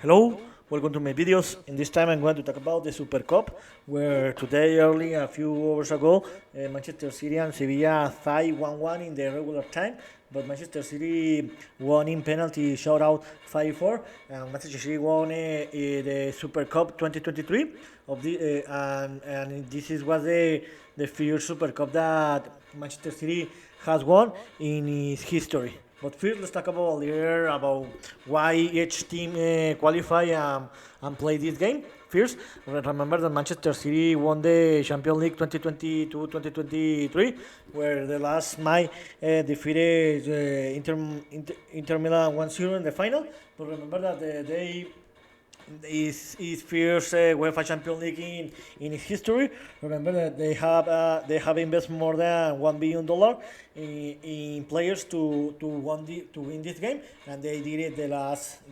Hello, welcome to my videos. In this time I'm going to talk about the Super Cup, where today early, a few hours ago, Manchester City and Sevilla tied 1-1 in the regular time, but Manchester City won in penalty shootout 5-4, and Manchester City won the Super Cup 2023 of and this is was the first Super Cup that Manchester City has won in its history. But first, let's talk about a little about why each team qualify and play this game. First, remember that Manchester City won the Champions League 2022-2023, where the last May defeated Inter Milan 1-0 in the final. But remember that they is first UEFA Champions League in its history. Remember that they have invested more than $1 billion in players to win this game, and they did it the last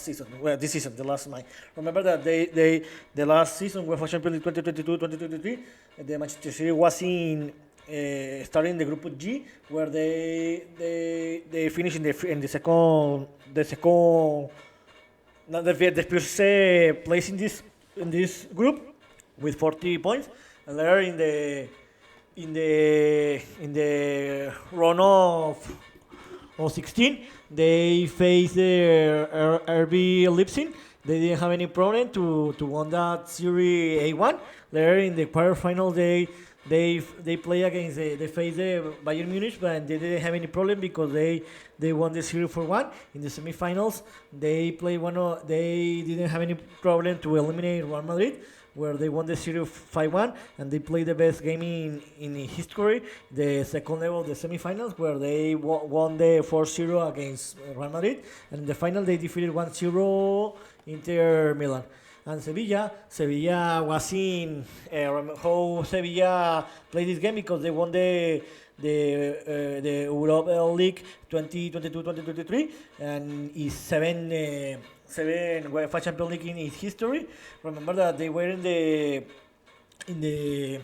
season. Well, this season, the last night. Remember that the last season UEFA Champions League 2022-2023, the Manchester City was in. Starting the group G, where they finished in the second the first place in this group with 40 points, and later in the run of 16 they faced the RB Leipzig. They didn't have any problem to win that series A1. Later in the quarterfinals they play against they face the Bayern Munich, but they didn't have any problem because they won the series for one. In the semifinals, they didn't have any problem to eliminate Real Madrid, where they won the series 5-1, and they played the best game in history, the second level of the semifinals, where they won the 4-0 against Real Madrid, and in the final they defeated 1-0 Inter Milan. And Sevilla was in how Sevilla played this game because they won the Europa League 2022-2023, and is seven UEFA Champions League in its history. Remember that they were in the in the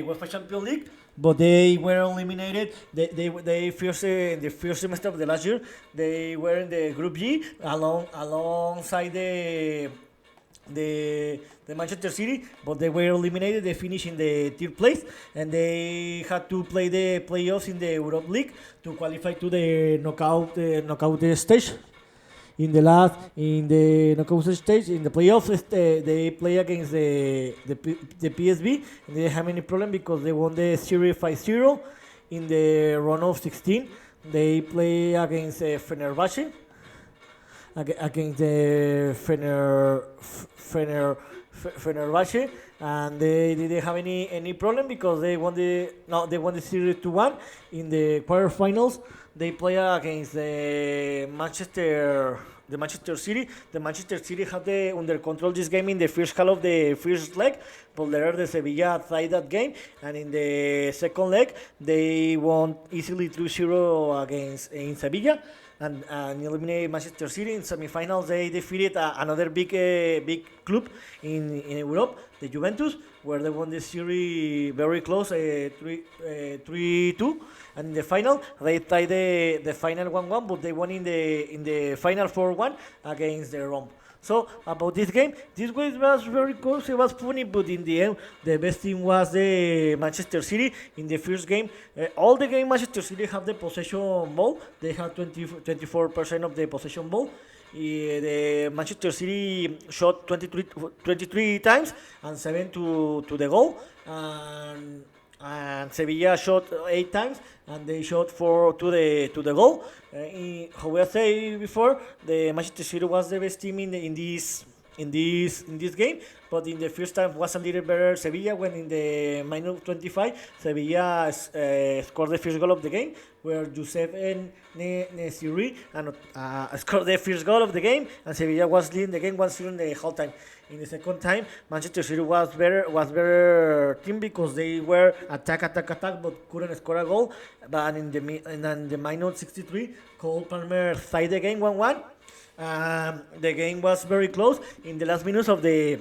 UEFA Champions League, but they were eliminated. They first in the first semester of the last year they were in the Group G alongside the Manchester City, but they were eliminated. They finished in the third place, and they had to play the playoffs in the Europa League to qualify to the knockout stage. In the knockout stage in the playoffs, they play against the PSV, and they didn't have any problem because they won the series 5-0. In the round of 16 they play against Fenerbahce, against the Fenerbahce, and they didn't have any problem because they won the series 2-1. In the quarterfinals they play against the Manchester City. The Manchester City had under control this game in the first half of the first leg, but later the Sevilla tied that game, and in the second leg they won easily 3-0 against in Sevilla, and eliminated Manchester City. In semifinals they defeated another big club in Europe, the Juventus, where they won the series very close, 3-2. And in the final they tied the final 1-1, but they won in the final 4-1 against the Rome. So about this game was very close. It was funny, but in the end, the best team was the Manchester City. In the first game, all the game Manchester City have the possession ball. They had 24% of the possession ball. The Manchester City shot 23 times and 7 to the goal. And Sevilla shot 8 times and they shot 4 to the goal. How I say before, the Manchester City was the best team in this game, but in the first time was a little better Sevilla, when in the minus 25 Sevilla scored the first goal of the game, where Josep Nesiri and scored the first goal of the game, and Sevilla was leading the game 1-0 in the whole time. In the second time, Manchester City was better team because they were attack, but couldn't score a goal. But in the minus 63, Cole Palmer tied the game 1-1. The game was very close. In the last minutes of the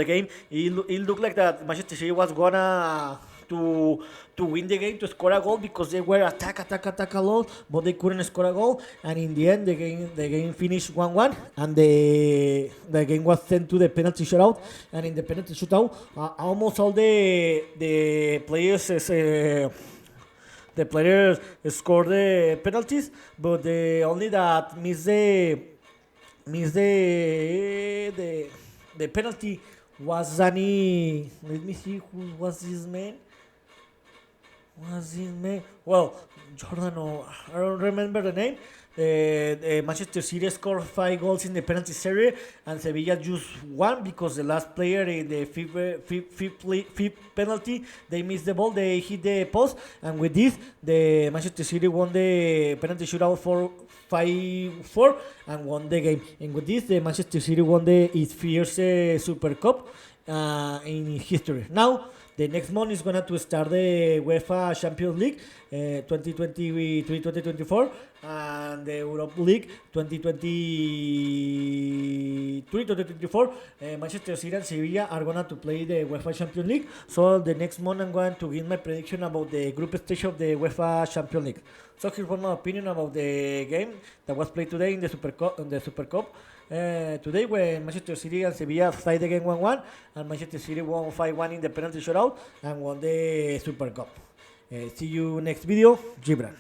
game, it looked like that Manchester City was gonna to win the game, to score a goal, because they were attack a lot, but they couldn't score a goal. And in the end, the game finished 1-1, and the game was sent to the penalty shootout. And in the penalty shootout, almost all the players scored the penalties, but the only that missed the penalty was Zani. Let me see who was his man. Well, Jordan, I don't remember the name. Manchester City scored 5 goals in the penalty area, and Sevilla just one, because the last player in the fifth penalty, they missed the ball, they hit the post, and with this, the Manchester City won the penalty shootout for 5-4 and won the game. And with this, the Manchester City won its first Super Cup in history. Now, the next month is going to start the UEFA Champions League 2023-2024, and the Europe League 2023-2024. Manchester City and Sevilla are going to play the UEFA Champions League. So the next month I'm going to give my prediction about the group stage of the UEFA Champions League. So here's one my opinion about the game that was played today in the Super Cup. Today, when Manchester City and Sevilla tied the game 1-1, and Manchester City won 5-1 in the penalty shootout and won the Super Cup. See you next video, Gibran.